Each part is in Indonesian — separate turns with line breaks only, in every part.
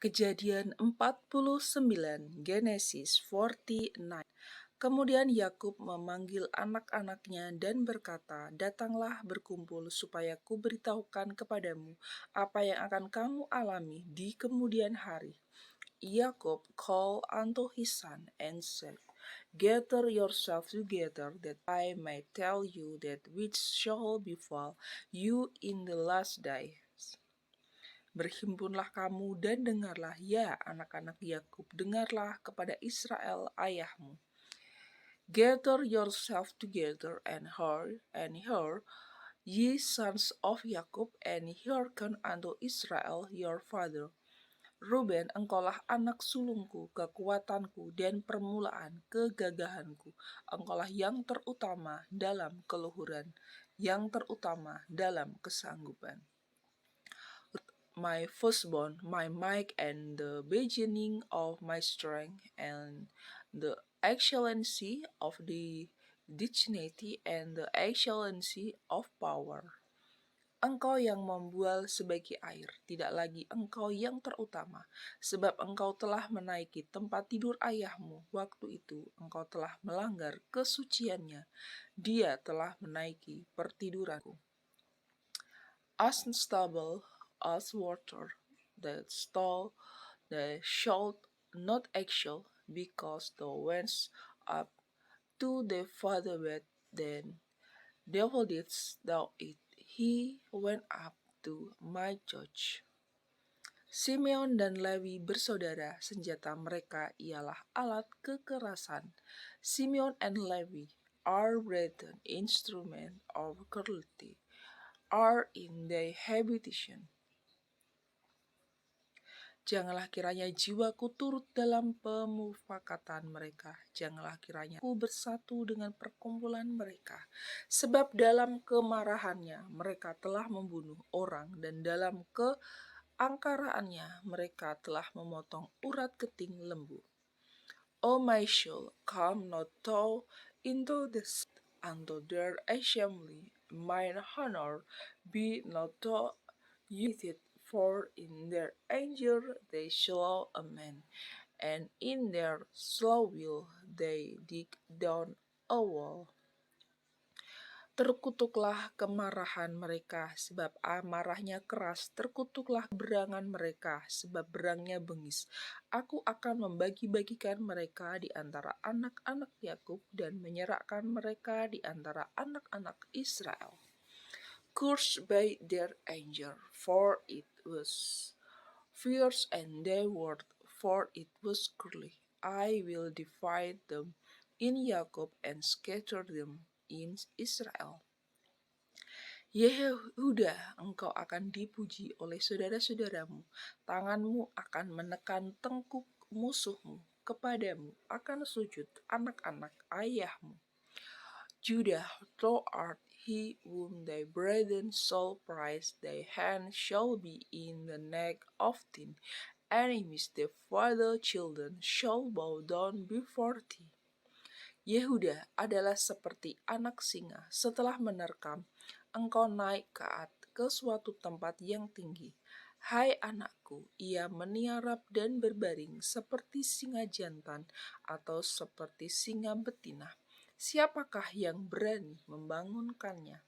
Kejadian 49, Genesis 49. Kemudian Yakub memanggil anak-anaknya dan berkata, "Datanglah berkumpul supaya kuberitahukan kepadamu apa yang akan kamu alami di kemudian hari." Yakub called unto his son and said, "Gather yourself together, that I may tell you that which shall befall you in the last days. Berhimpunlah kamu dan dengarlah, ya anak-anak Yakub, dengarlah kepada Israel ayahmu. Gather yourself together and hear, ye sons of Yakub, and hearken unto Israel your father. Ruben, engkaulah anak sulungku, kekuatanku, dan permulaan kegagahanku. Engkaulah yang terutama dalam keluhuran, yang terutama dalam kesanggupan. My firstborn, my might, and the beginning of my strength, and the excellency of the dignity, and the excellency of power. Engkau yang membual sebagai air, tidak lagi engkau yang terutama, sebab engkau telah menaiki tempat tidur ayahmu. Waktu itu engkau telah melanggar kesuciannya, dia telah menaiki pertiduranku. Unstable as water, that shall not excel, because thou wentst up to the farther bed, then devil didst thou it. He went up to my judge. Simeon dan Lewi bersaudara, senjata mereka ialah alat kekerasan. Simeon and Lewi are brethren, instrument of cruelty, are in thy habitation. Janganlah kiranya jiwaku turut dalam pemufakatan mereka. Janganlah kiranya aku bersatu dengan perkumpulan mereka. Sebab dalam kemarahannya mereka telah membunuh orang, dan dalam keangkaraannya mereka telah memotong urat keting lembu. O my soul, come not thou into the unto their assembly. Mine honor be not thou united, for in their anger they slew a man, and in their slow will they dig down a wall. Terkutuklah kemarahan mereka, sebab amarahnya keras. Terkutuklah berangan mereka, sebab berangnya bengis. Aku akan membagi-bagikan mereka di antara anak-anak Yakub, dan menyerahkan mereka di antara anak-anak Israel. Cursed by their anger, for it was fierce, and their word, for it was cruelly. I will divide them in Jacob, and scatter them in Israel. Yehuda, engkau akan dipuji oleh saudara-saudaramu. Tanganmu akan menekan tengkuk musuhmu. Kepadamu akan sujud anak-anak ayahmu. Judah, thou art he whom thy brethren shall praise. Thy hand shall be in the neck of thine enemies. The father children shall bow down before thee. Yehuda adalah seperti anak singa setelah menerkam. Engkau naik ke suatu tempat yang tinggi. Hai anakku, ia meniarap dan berbaring seperti singa jantan atau seperti singa betina. Siapakah yang berani membangunkannya?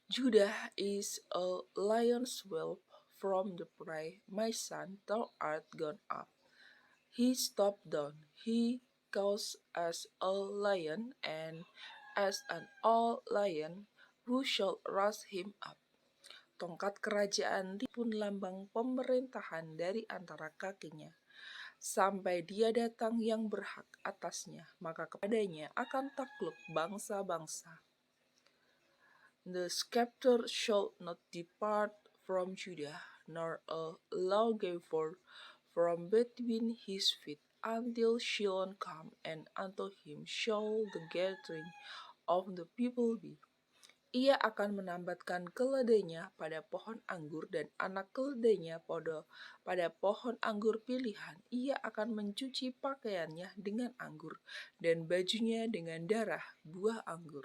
Judah is a lion's whelp from the prey. My son, thou art gone up. He stopped down. He goes as a lion, and as an old lion, who shall rouse him up? Tongkat kerajaan pun lambang pemerintahan dari antara kakinya. Sampai dia datang yang berhak atasnya, maka kepadanya akan takluk bangsa-bangsa. The scepter shall not depart from Judah, nor a lawgiver from between his feet, until Shion come, and unto him shall the gathering of the people be. Ia akan menambatkan keledainya pada pohon anggur, dan anak keledainya pada pohon anggur pilihan. Ia akan mencuci pakaiannya dengan anggur, dan bajunya dengan darah buah anggur.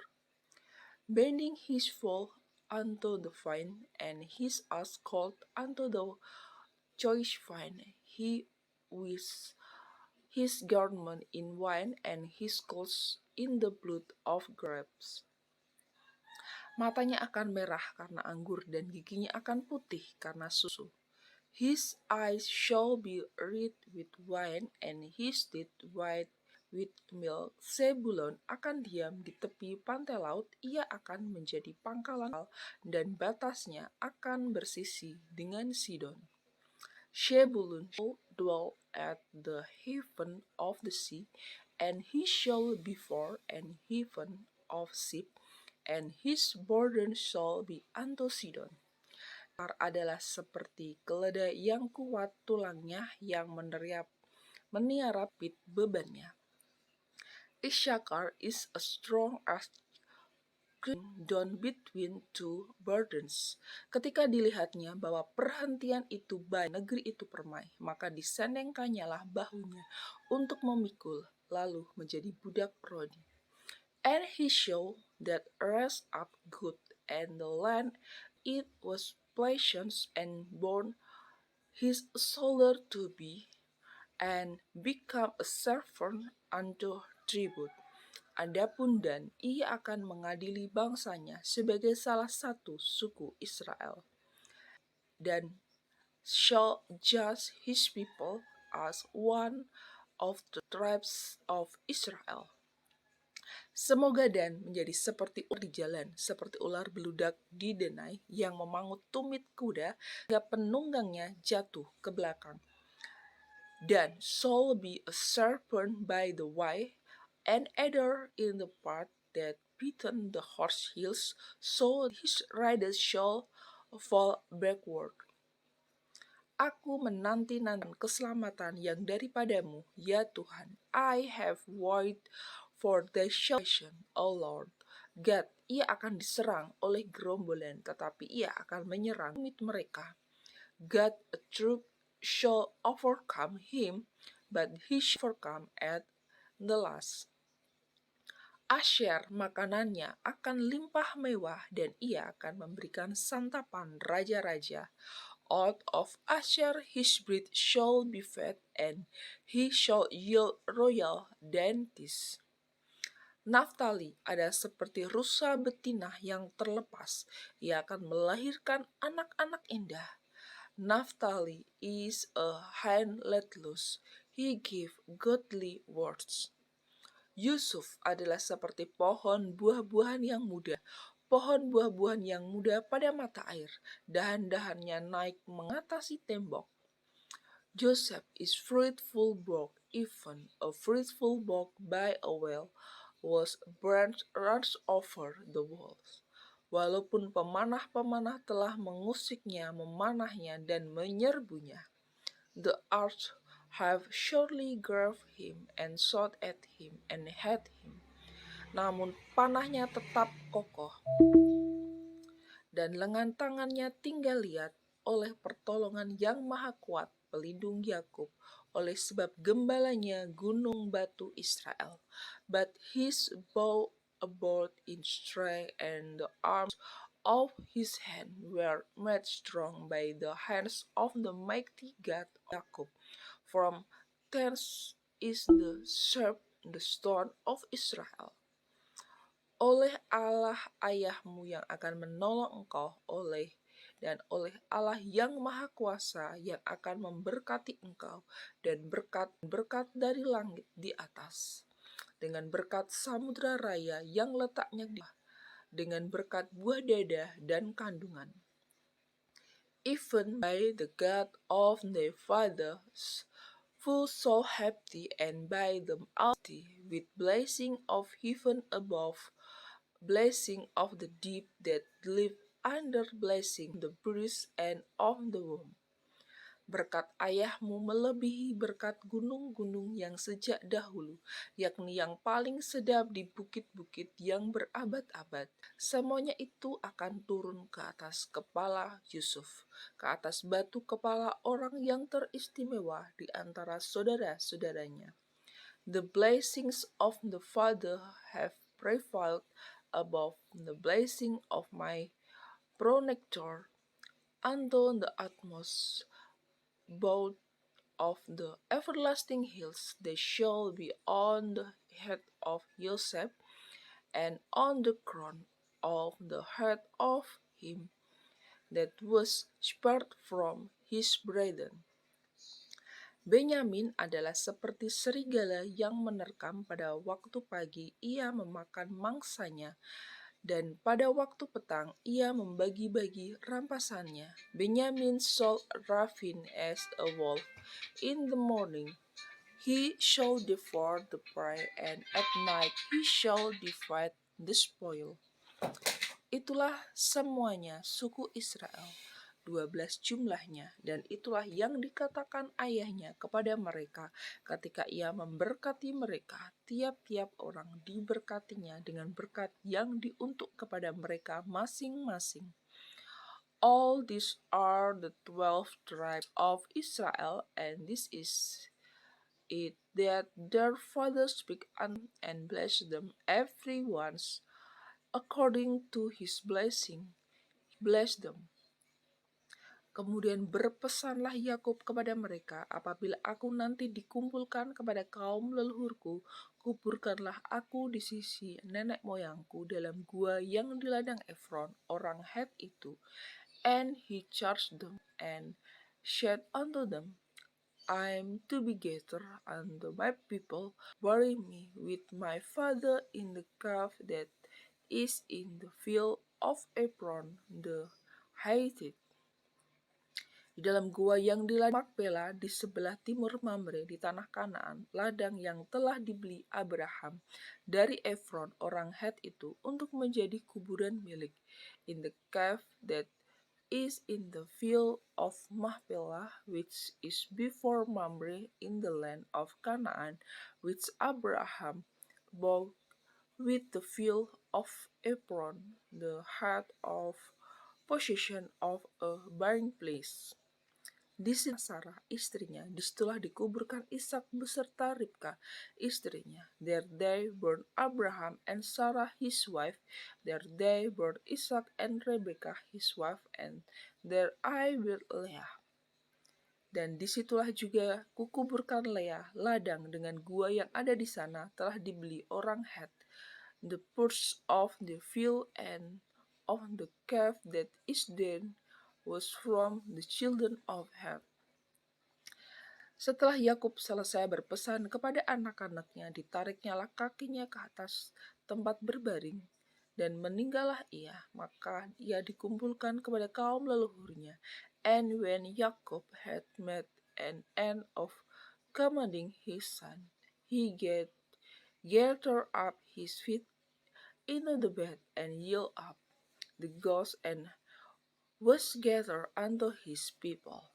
Bending his foal unto the vine, and his ass colt unto the choice vine. He was his garment in wine and his clothes in the blood of grapes. Matanya akan merah karena anggur dan giginya akan putih karena susu. His eyes shall be red with wine and his teeth white with milk. Zebulon akan diam di tepi pantai laut, ia akan menjadi pangkalan dan batasnya akan bersisi dengan Sidon. Zebulun shall dwell at the haven of the sea, and he shall be for an haven of sheep, and his burden shall be unto Sidon. Adalah seperti keledai yang kuat tulangnya yang meniarapit bebannya. Issachar is a strong as down between two burdens. Ketika dilihatnya bahwa perhentian itu baik, negeri itu permai, maka disendengkannya lah bahunya untuk memikul, lalu menjadi budak Rodi. And he showed that rest up good, and the land it was pleasant and born his shoulder to be, and become a servant unto tribute. Adapun Dan, ia akan mengadili bangsanya sebagai salah satu suku Israel, dan shall judge his people as one of the tribes of Israel. Semoga Dan menjadi seperti ular di jalan, seperti ular beludak di denai yang memangut tumit kuda hingga penunggangnya jatuh ke belakang. Dan shall be a serpent by the way, an adder in the path that beaten the horse heels, so his rider shall fall backward. Aku menanti-nanti keselamatan yang daripadamu, ya Tuhan. I have waited for thy salvation, O Lord. God, ia akan diserang oleh gerombolan, tetapi ia akan menyerang mereka. God, a troop shall overcome him, but he shall overcome at the last. Asher makanannya akan limpah mewah, dan ia akan memberikan santapan raja-raja. Out of Asher his breed shall be fed, and he shall yield royal dainties. Naftali ada seperti rusa betina yang terlepas, ia akan melahirkan anak-anak indah. Naphtali is a hind let loose, he give godly words. Yusuf adalah seperti pohon buah-buahan yang muda, pohon buah-buahan yang muda pada mata air, dahan-dahannya naik mengatasi tembok. Joseph is fruitful book, even a fruitful book by a well was branch runs over the walls. Walaupun pemanah-pemanah telah mengusiknya, memanahnya, dan menyerbunya, the earth have surely grabbed him and shot at him and had him. Namun panahnya tetap kokoh, dan lengan tangannya tinggal liat oleh pertolongan yang maha kuat, pelindung Yakub, oleh sebab gembalanya gunung batu Israel. But his bow abode in strength, and the arms of his hand were made strong by the hands of the mighty God of Jacob. From thence is the sharp the stone of Israel. Oleh Allah ayahmu yang akan menolong engkau, oleh Allah yang maha kuasa yang akan memberkati engkau, dan berkat dari langit di atas, dengan berkat samudra raya yang letaknya di bawah, dengan berkat buah dada dan kandungan. Even by the God of thy fathers, full so happy, and by the Almighty, with blessing of heaven above, blessing of the deep that live under, blessing the breast and of the womb. Berkat ayahmu melebihi berkat gunung-gunung yang sejak dahulu, yakni yang paling sedap di bukit-bukit yang berabad-abad. Semuanya itu akan turun ke atas kepala Yusuf, ke atas batu kepala orang yang teristimewa di antara saudara-saudaranya. The blessings of the Father have prevailed above the blessing of my protector unto the utmost both of the everlasting hills, they shall be on the head of Joseph, and on the crown of the head of him that was spared from his brethren. Benyamin adalah seperti serigala yang menerkam. Pada waktu pagi ia memakan mangsanya, dan pada waktu petang ia membagi-bagi rampasannya. Benyamin shall ravin as a wolf in the morning. He shall devour the prey, and at night he shall divide the spoil. Itulah semuanya suku Israel, 12 jumlahnya, dan itulah yang dikatakan ayahnya kepada mereka ketika ia memberkati mereka. Tiap-tiap orang diberkatinya dengan berkat yang diuntuk kepada mereka masing-masing. All these are the 12 tribes of Israel, and this is it that their fathers speak unto and bless them every once according to his blessing. Bless them. Kemudian berpesanlah Yakub kepada mereka, apabila aku nanti dikumpulkan kepada kaum leluhurku, kuburkanlah aku di sisi nenek moyangku dalam gua yang di ladang Efron, orang Het itu. And he charged them and said unto them, I am to be gathered unto my people, bury me with my father in the cave that is in the field of Ekron the Hittite, di dalam gua yang di ladang Makpela di sebelah timur Mamre di tanah Kanaan, ladang yang telah dibeli Abraham dari Efron orang Het itu untuk menjadi kuburan milik. In the cave that is in the field of Mahpelah, which is before Mamre in the land of Canaan, which Abraham bought with the field of Ekron, the heart of possession of a burying place. Di sini Sarah istrinya, disitulah dikuburkan Ishak beserta Ribka istrinya. There they burned Abraham and Sarah his wife. There they burned Ishak and Rebekah his wife, and there I buried Leah. Dan disitulah juga kukuburkan Leah. Ladang dengan gua yang ada di sana telah dibeli orang Het. The purse of the field and of the cave that is there was from the children of Het. Setelah Yakub selesai berpesan kepada anak-anaknya, ditariknyalah kakinya ke atas tempat berbaring, dan meninggallah ia. Maka ia dikumpulkan kepada kaum leluhurnya. And when Jacob had made an end of commanding his son, he gathered up his feet into the bed, and yielded up the ghost, and was gathered unto his people.